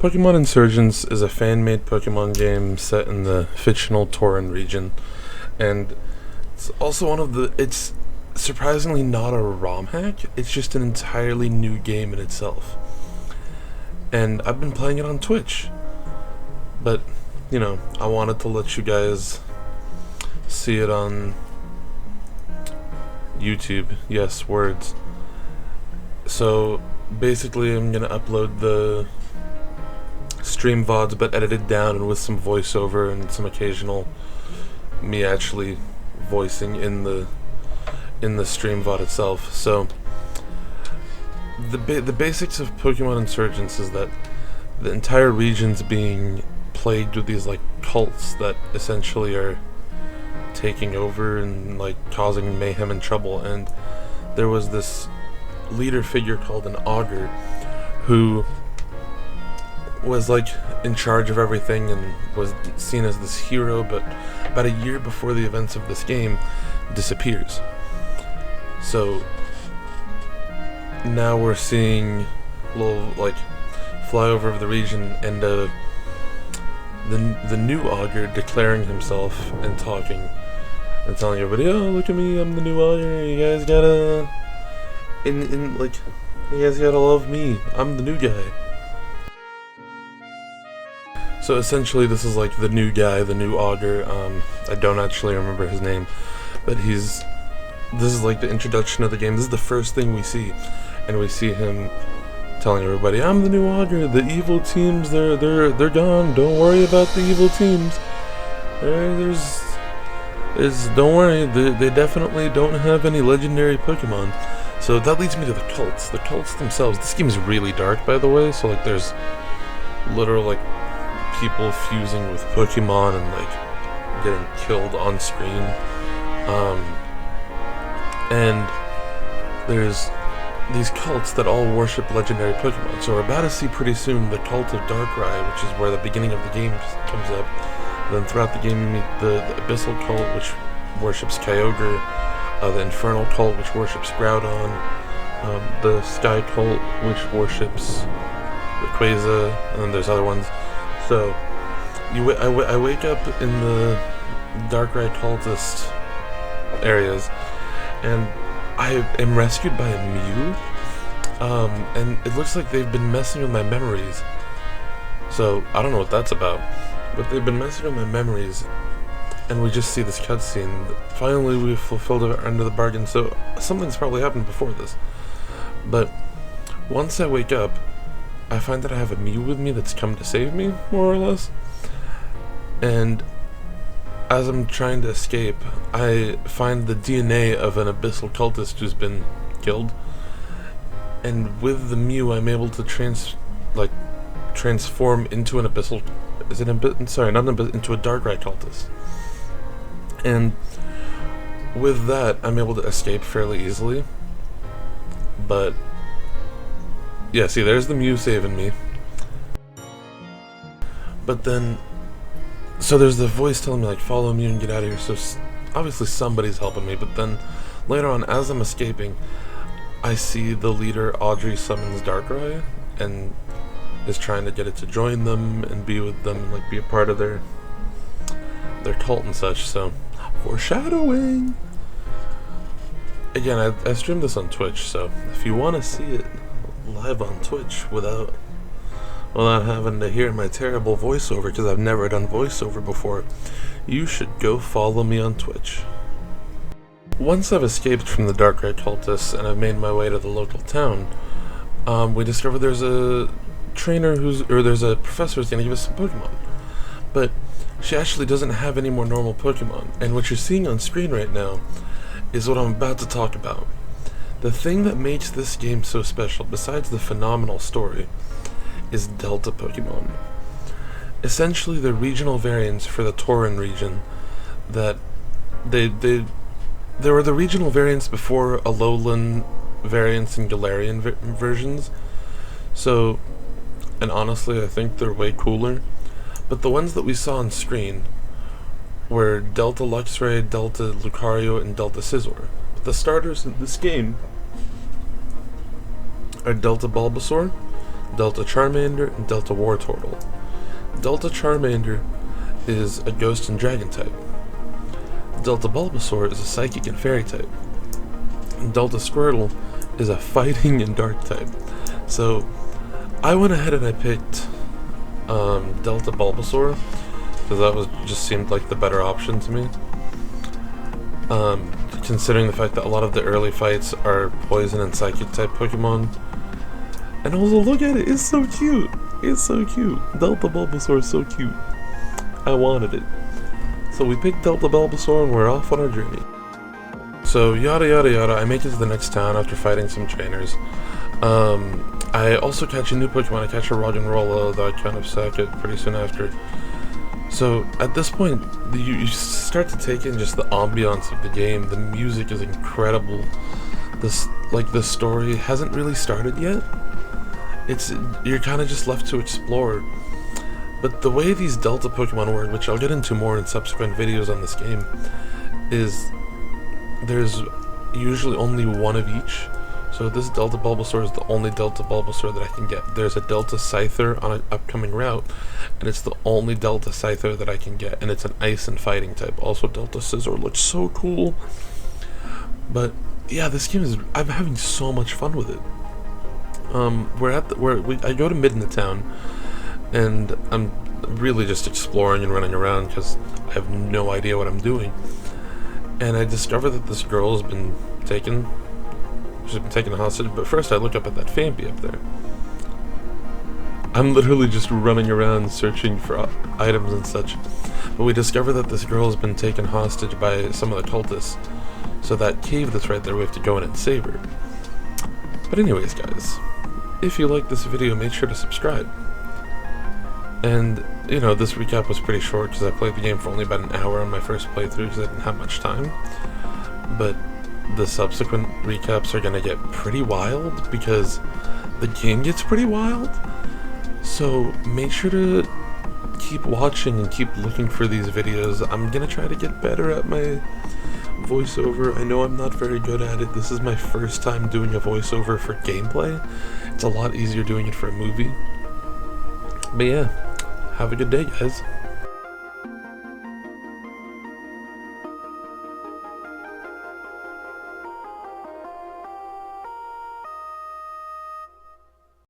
Pokemon Insurgence is a fan-made Pokemon game set in the fictional Tauran region, and it's also it's surprisingly not a ROM hack, it's just an entirely new game in itself. And I've been playing it on Twitch, but, I wanted to let you guys see it on YouTube. Yes, words. So, basically I'm gonna upload the stream VODs, but edited down and with some voiceover and some occasional me actually voicing in the stream VOD itself. So the basics of Pokemon Insurgence is that the entire region's being plagued with these cults that essentially are taking over and causing mayhem and trouble. And there was this leader figure called an augur who was in charge of everything and was seen as this hero, but about a year before the events of this game disappears. So now we're seeing little flyover of the region, and the new augur declaring himself and talking and telling everybody, "Oh, look at me, I'm the new augur. You guys gotta you guys gotta love me. I'm the new guy." So essentially this is the new guy, the new augur. I don't actually remember his name, but this is the introduction of the game. This is the first thing we see, and we see him telling everybody, "I'm the new augur. The evil teams, they're gone. Don't worry about the evil teams. Don't worry. They definitely don't have any legendary Pokemon." So that leads me to the cults. The cults themselves. This game is really dark, by the way. So there's literal people fusing with Pokemon and getting killed on screen. And there's these cults that all worship legendary Pokemon. So we're about to see pretty soon the cult of Darkrai, which is where the beginning of the game comes up. And then throughout the game you meet the Abyssal cult, which worships Kyogre, the Infernal cult, which worships Groudon, the Sky cult, which worships Rayquaza, and then there's other ones. So I wake up in the Darkrai cultist areas, and I am rescued by a Mew, and it looks like they've been messing with my memories. So I don't know what that's about, but they've been messing with my memories, and we just see this cutscene. Finally, we've fulfilled our end of the bargain. So something's probably happened before this. But once I wake up, I find that I have a Mew with me that's come to save me, more or less. And as I'm trying to escape, I find the DNA of an Abyssal cultist who's been killed. And with the Mew, I'm able to transform into an Abyssal... into a Darkrai cultist. And with that, I'm able to escape fairly easily. But yeah, see, there's the Mew saving me. But then, so there's the voice telling me, follow me and get out of here. So obviously somebody's helping me. But then, later on, as I'm escaping, I see the leader, Audrey, summons Darkrai, and is trying to get it to join them and be with them, and be a part of their cult and such. So, foreshadowing! Again, I streamed this on Twitch, so if you want to see it live on Twitch without having to hear my terrible voiceover, because I've never done voiceover before, you should go follow me on Twitch. Once I've escaped from the Darkrai cultists and I've made my way to the local town, we discover there's a trainer there's a professor who's gonna give us some Pokemon. But she actually doesn't have any more normal Pokemon, and what you're seeing on screen right now is what I'm about to talk about. The thing that makes this game so special, besides the phenomenal story, is Delta Pokemon. Essentially, the regional variants for the Tauran region that there were the regional variants before Alolan variants and Galarian versions. So, and honestly, I think they're way cooler. But the ones that we saw on screen were Delta Luxray, Delta Lucario, and Delta Scizor. But the starters in this game are Delta Bulbasaur, Delta Charmander, and Delta Wartortle. Delta Charmander is a Ghost and Dragon type. Delta Bulbasaur is a Psychic and Fairy type. And Delta Squirtle is a Fighting and Dark type. So I went ahead and I picked Delta Bulbasaur because that just seemed like the better option to me. Considering the fact that a lot of the early fights are Poison and Psychic type Pokemon. And also, look at it, it's so cute. It's so cute. Delta Bulbasaur is so cute. I wanted it. So we picked Delta Bulbasaur and we're off on our journey. So yada yada yada, I make it to the next town after fighting some trainers. I also catch a new Pokemon. I catch a Roggenrola, though I kind of sack it pretty soon after. So at this point, you start to take in just the ambiance of the game. The music is incredible. The story hasn't really started yet. You're kind of just left to explore. But the way these Delta Pokemon work, which I'll get into more in subsequent videos on this game, is there's usually only one of each. So this Delta Bulbasaur is the only Delta Bulbasaur that I can get. There's a Delta Scyther on an upcoming route, and it's the only Delta Scyther that I can get, and it's an Ice and Fighting type. Also, Delta Scizor looks so cool. But yeah, this game I'm having so much fun with it. I go to mid in the town, and I'm really just exploring and running around because I have no idea what I'm doing. And I discover that this girl has been taken. She's been taken hostage, but first I look up at that Phanpy up there. I'm literally just running around searching for items and such. But we discover that this girl has been taken hostage by some of the cultists. So that cave that's right there, we have to go in and save her. But anyways, guys, if you like this video, make sure to subscribe. And, you know, this recap was pretty short because I played the game for only about an hour on my first playthrough because I didn't have much time. But the subsequent recaps are going to get pretty wild because the game gets pretty wild. So make sure to keep watching and keep looking for these videos. I'm going to try to get better at my voiceover. I know I'm not very good at it. This is my first time doing a voiceover for gameplay. It's a lot easier doing it for a movie. But yeah, have a good day, guys.